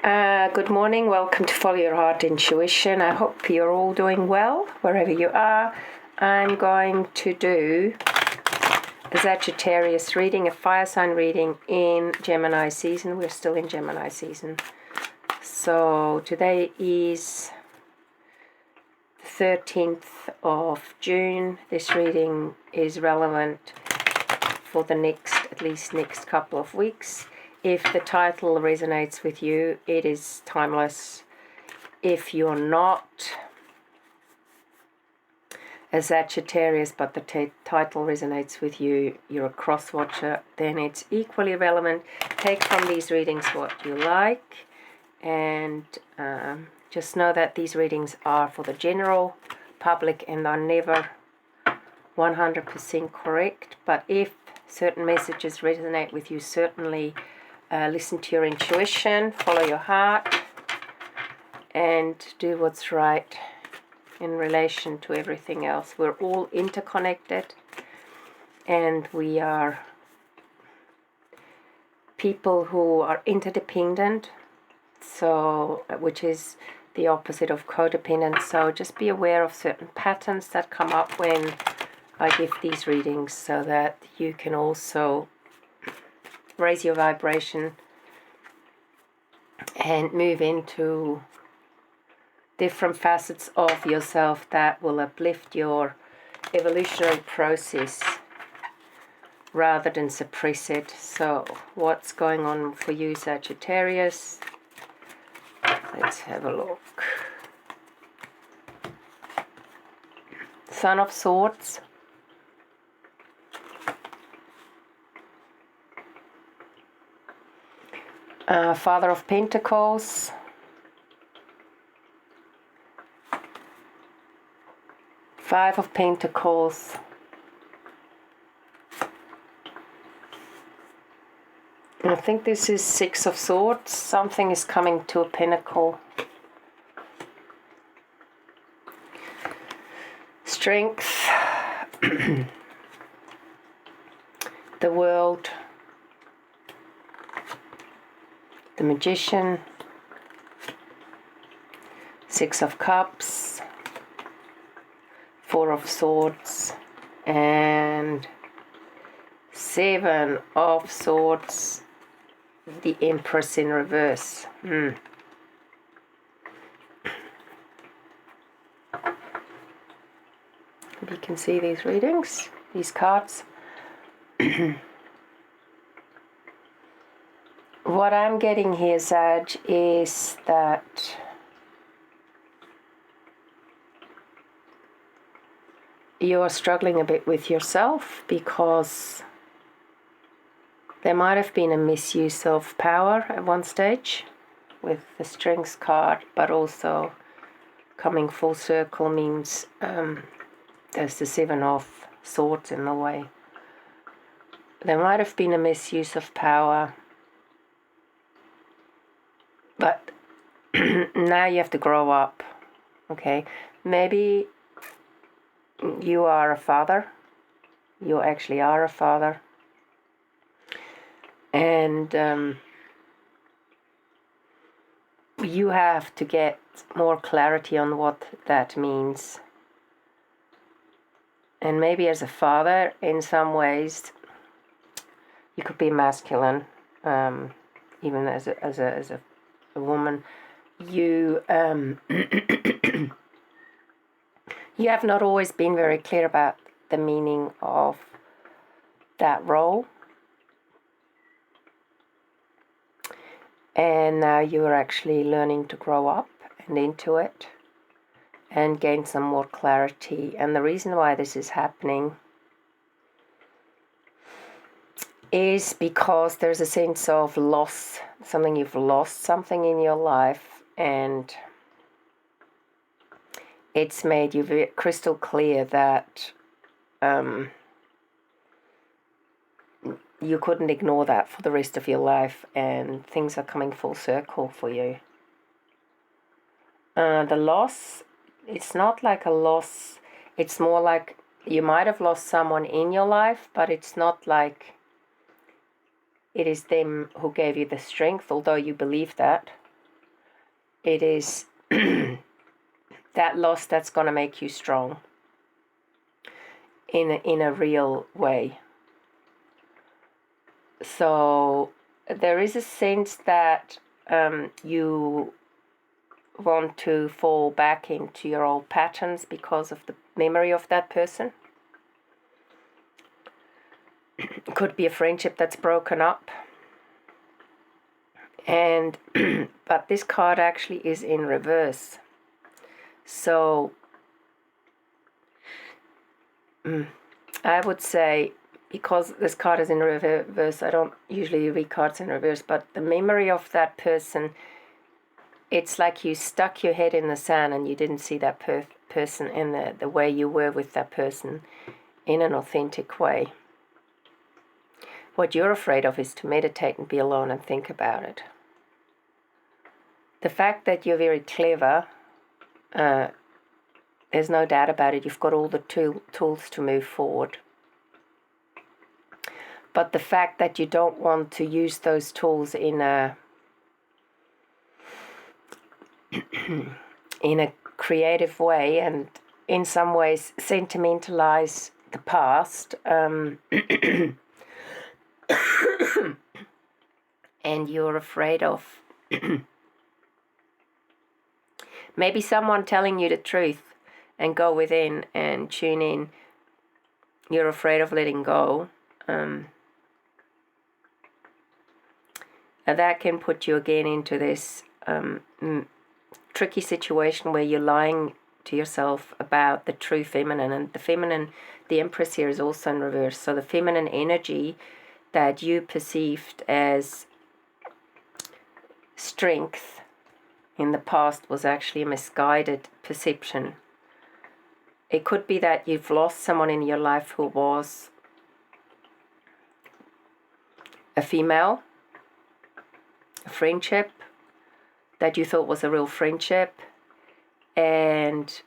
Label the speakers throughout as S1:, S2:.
S1: Good morning, welcome to Follow Your Heart Intuition. I hope you're all doing well, wherever you are. I'm going to do a Sagittarius reading, a fire sign reading in Gemini season. We're still in Gemini season. So today is the 13th of June. This reading is relevant for the at least next couple of weeks. If the title resonates with you, it is timeless. If you're not a Sagittarius, but the title resonates with you, you're a cross-watcher, then it's equally relevant. Take from these readings what you like, and just know that these readings are for the general public and are never 100% correct. But if certain messages resonate with you, certainly listen to your intuition, follow your heart, and do what's right in relation to everything else. We're all interconnected, and we are people who are interdependent, so which is the opposite of codependent. So just be aware of certain patterns that come up when I give these readings, so that you can also raise your vibration and move into different facets of yourself that will uplift your evolutionary process rather than suppress it. So what's going on for you, Sagittarius? Let's have a look. Son of Swords. Father of Pentacles, Five of Pentacles, I think this is Six of Swords. Something is coming to a pinnacle. Strength, the World, the Magician, Six of Cups, Four of Swords, and Seven of Swords, the Empress in reverse. Maybe you can see these readings, these cards. What I'm getting here, Sag, is that you're struggling a bit with yourself, because there might have been a misuse of power at one stage with the Strength card, but also coming full circle means there's the Seven of Swords in the way. There might have been a misuse of power, but now you have to grow up, okay? Maybe you are a father. You actually are a father. And you have to get more clarity on what that means. And maybe as a father, in some ways, you could be masculine, even as a woman. You you have not always been very clear about the meaning of that role, and now you are actually learning to grow up and into it and gain some more clarity. And the reason why this is happening is because there's a sense of loss, you've lost something in your life, and it's made you very crystal clear that you couldn't ignore that for the rest of your life, and things are coming full circle for you. The loss, it's not like a loss, it's more like you might have lost someone in your life, but it's not like it is them who gave you the strength, although you believe that. it is that loss that's going to make you strong in a real way. So there is a sense that you want to fall back into your old patterns because of the memory of that person. It could be a friendship that's broken up. And but this card actually is in reverse. So I would say, because this card is in reverse, I don't usually read cards in reverse, but the memory of that person, it's like you stuck your head in the sand and you didn't see that person in the way you were with that person in an authentic way. What you're afraid of is to meditate and be alone and think about it. The fact that you're very clever, there's no doubt about it. You've got all the tools to move forward. But the fact that you don't want to use those tools in a creative way, and in some ways sentimentalize the past, and you're afraid of maybe someone telling you the truth and go within and tune in. You're afraid of letting go. That can put you again into this tricky situation where you're lying to yourself about the true feminine. And the feminine, the Empress here is also in reverse. So the feminine energy that you perceived as strength in the past was actually a misguided perception. It could be that you've lost someone in your life who was a female, a friendship that you thought was a real friendship, and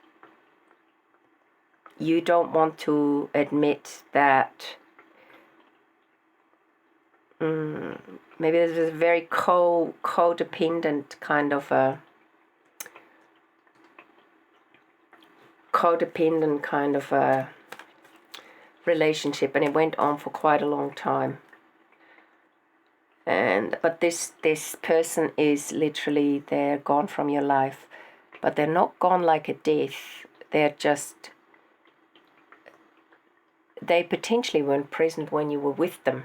S1: you don't want to admit that maybe there's a very codependent kind of a relationship, and it went on for quite a long time. But this person is literally, they're gone from your life, but they're not gone like a death. They're just, they potentially weren't present when you were with them.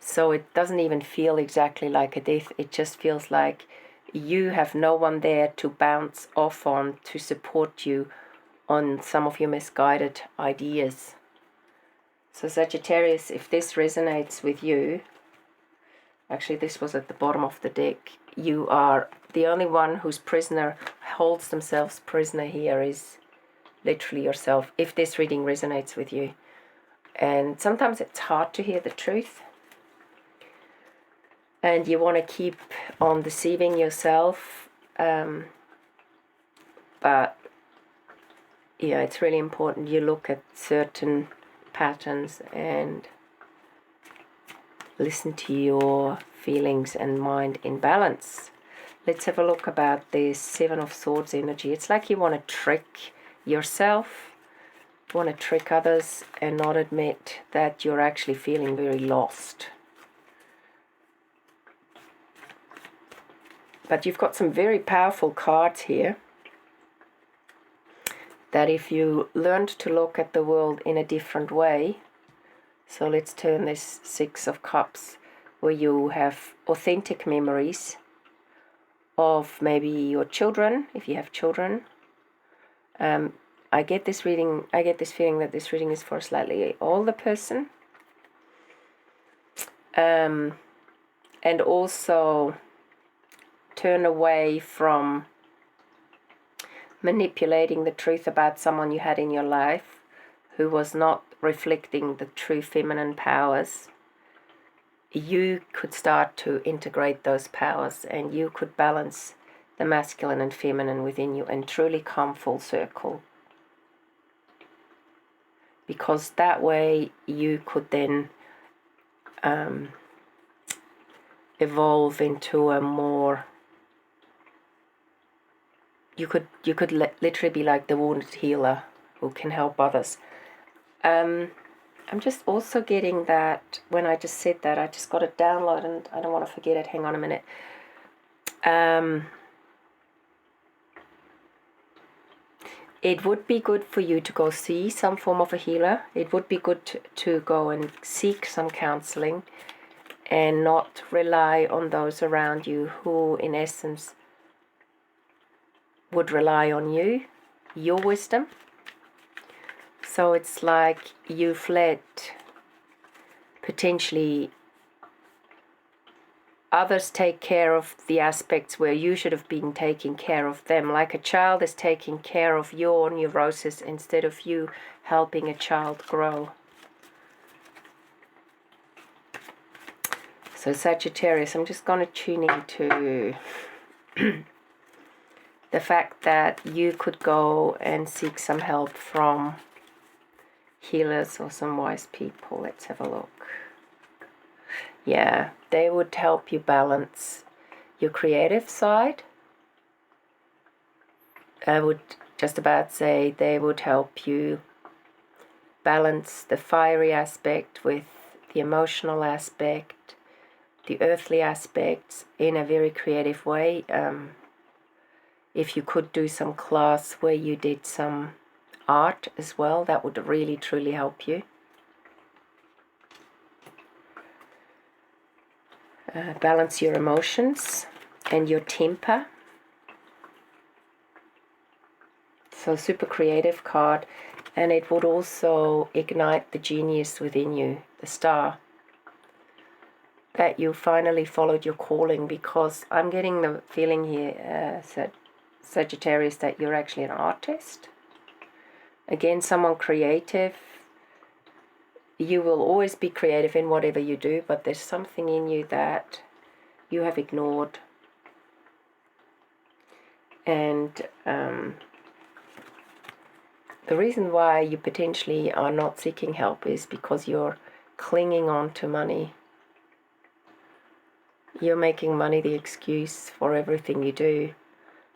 S1: So it doesn't even feel exactly like a death. It just feels like you have no one there to bounce off on, to support you on some of your misguided ideas. So Sagittarius, if this resonates with you, actually this was at the bottom of the deck, you are the only one whose prisoner holds themselves prisoner here is literally yourself, if this reading resonates with you. And sometimes it's hard to hear the truth, and you want to keep on deceiving yourself, but yeah, it's really important you look at certain patterns and listen to your feelings and mind in balance. Let's have a look about this Seven of Swords energy. It's like you want to trick yourself, you want to trick others and not admit that you're actually feeling very lost. But you've got some very powerful cards here that if you learned to look at the world in a different way. So let's turn this Six of Cups, where you have authentic memories of maybe your children, if you have children. I get this feeling that this reading is for a slightly older person. And also turn away from manipulating the truth about someone you had in your life who was not reflecting the true feminine powers. You could start to integrate those powers, and you could balance the masculine and feminine within you and truly come full circle. Because that way you could then evolve into a more literally be like the wounded healer who can help others. I'm just also getting that when I just said that, I just got a download and I don't want to forget it. Hang on a minute. It would be good for you to go see some form of a healer. It would be good to go and seek some counseling and not rely on those around you who, in essence, would rely on you, your wisdom. So it's like you've let potentially others take care of the aspects where you should have been taking care of them, like a child is taking care of your neurosis instead of you helping a child grow. So Sagittarius, I'm just going to tune into the fact that you could go and seek some help from healers or some wise people. Let's have a look. Yeah, they would help you balance your creative side. I would just about say they would help you balance the fiery aspect with the emotional aspect, the earthly aspects in a very creative way. If you could do some class where you did some art as well, that would really truly help you. Balance your emotions and your temper. So super creative card, and it would also ignite the genius within you, the star, that you finally followed your calling, because I'm getting the feeling here, Sagittarius, that you're actually an artist. Again, someone creative. You will always be creative in whatever you do, but there's something in you that you have ignored. And the reason why you potentially are not seeking help is because you're clinging on to money. You're making money the excuse for everything you do.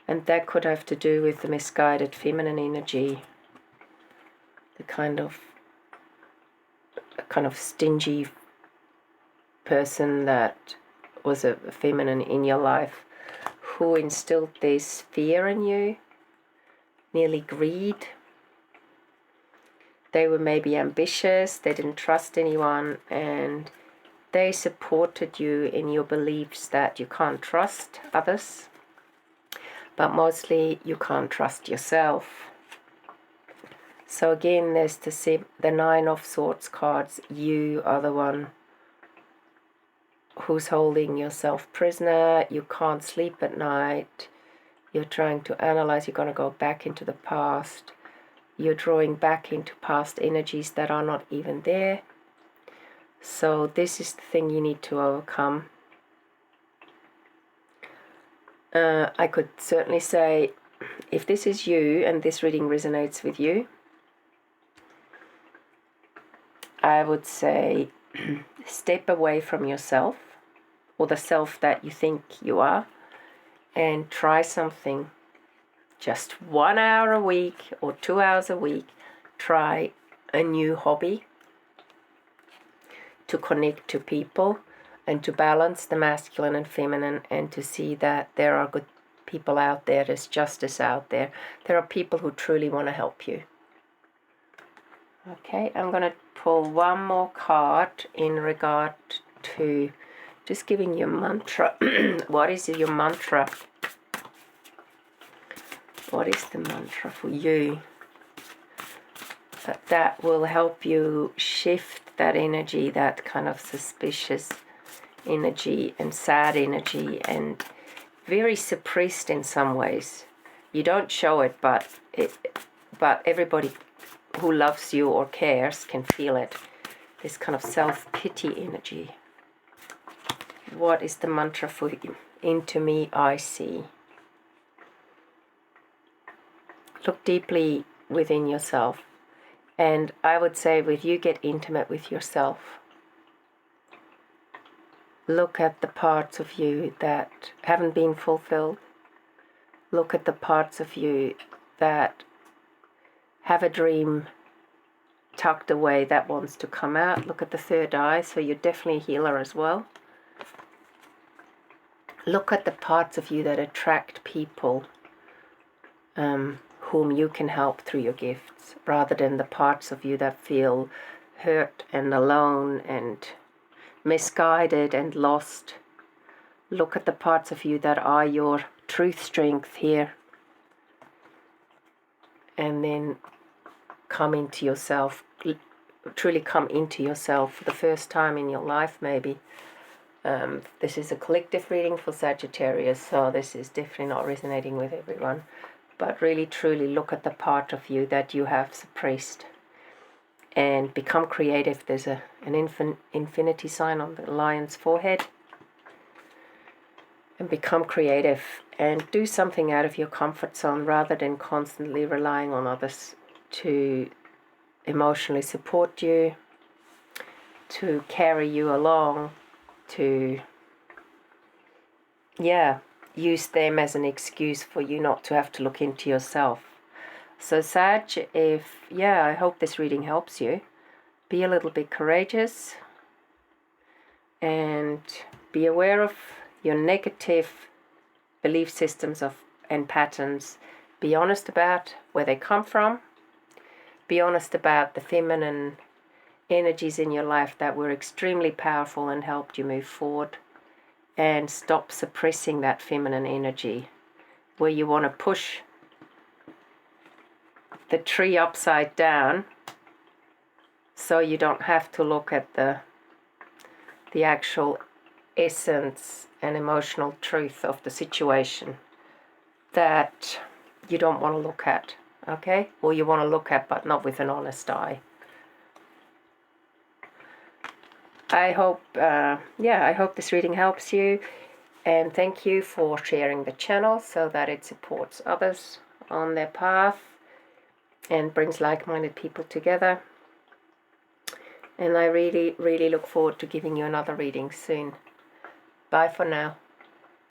S1: And that could have to do with the misguided feminine energy, the kind of stingy person that was a feminine in your life who instilled this fear in you, nearly greed. They were maybe ambitious, they didn't trust anyone, and they supported you in your beliefs that you can't trust others, but mostly you can't trust yourself. So again, there's the Nine of Swords cards. You are the one who's holding yourself prisoner. You can't sleep at night. You're trying to analyze. You're going to go back into the past. You're drawing back into past energies that are not even there. So this is the thing you need to overcome. I could certainly say, if this is you and this reading resonates with you, I would say step away from yourself, or the self that you think you are, and try something. Just 1 hour a week or 2 hours a week. Try a new hobby to connect to people and to balance the masculine and feminine, and to see that there are good people out there, there's justice out there. There are people who truly want to help you. Okay, I'm going to pull one more card in regard to just giving you a mantra. What is your mantra? What is the mantra for you? That will help you shift that energy, that kind of suspicious energy and sad energy, and very suppressed in some ways. You don't show it, but everybody who loves you or cares can feel it. This kind of self-pity energy. What is the mantra for you? Into me I see. Look deeply within yourself. And I would say, with you, get intimate with yourself. Look at the parts of you that haven't been fulfilled. Look at the parts of you that have a dream tucked away that wants to come out. Look at the third eye, so you're definitely a healer as well. Look at the parts of you that attract people whom you can help through your gifts, rather than the parts of you that feel hurt and alone and misguided and lost. Look at the parts of you that are your truth strength here, and then come into yourself, truly come into yourself for the first time in your life maybe. This is a collective reading for Sagittarius, so this is definitely not resonating with everyone, but really truly look at the part of you that you have suppressed and become creative. There's an infinity sign on the lion's forehead. And become creative and do something out of your comfort zone, rather than constantly relying on others to emotionally support you, to carry you along, to use them as an excuse for you not to have to look into yourself. So Sag, I hope this reading helps you. Be a little bit courageous and be aware of your negative belief systems and patterns. Be honest about where they come from. Be honest about the feminine energies in your life that were extremely powerful and helped you move forward. And stop suppressing that feminine energy where you want to push the tree upside down so you don't have to look at the actual essence and emotional truth of the situation that you don't want to look at, okay? Or you want to look at but not with an honest eye. I hope this reading helps you, and thank you for sharing the channel so that it supports others on their path and brings like-minded people together. And I really, really look forward to giving you another reading soon. Bye for now.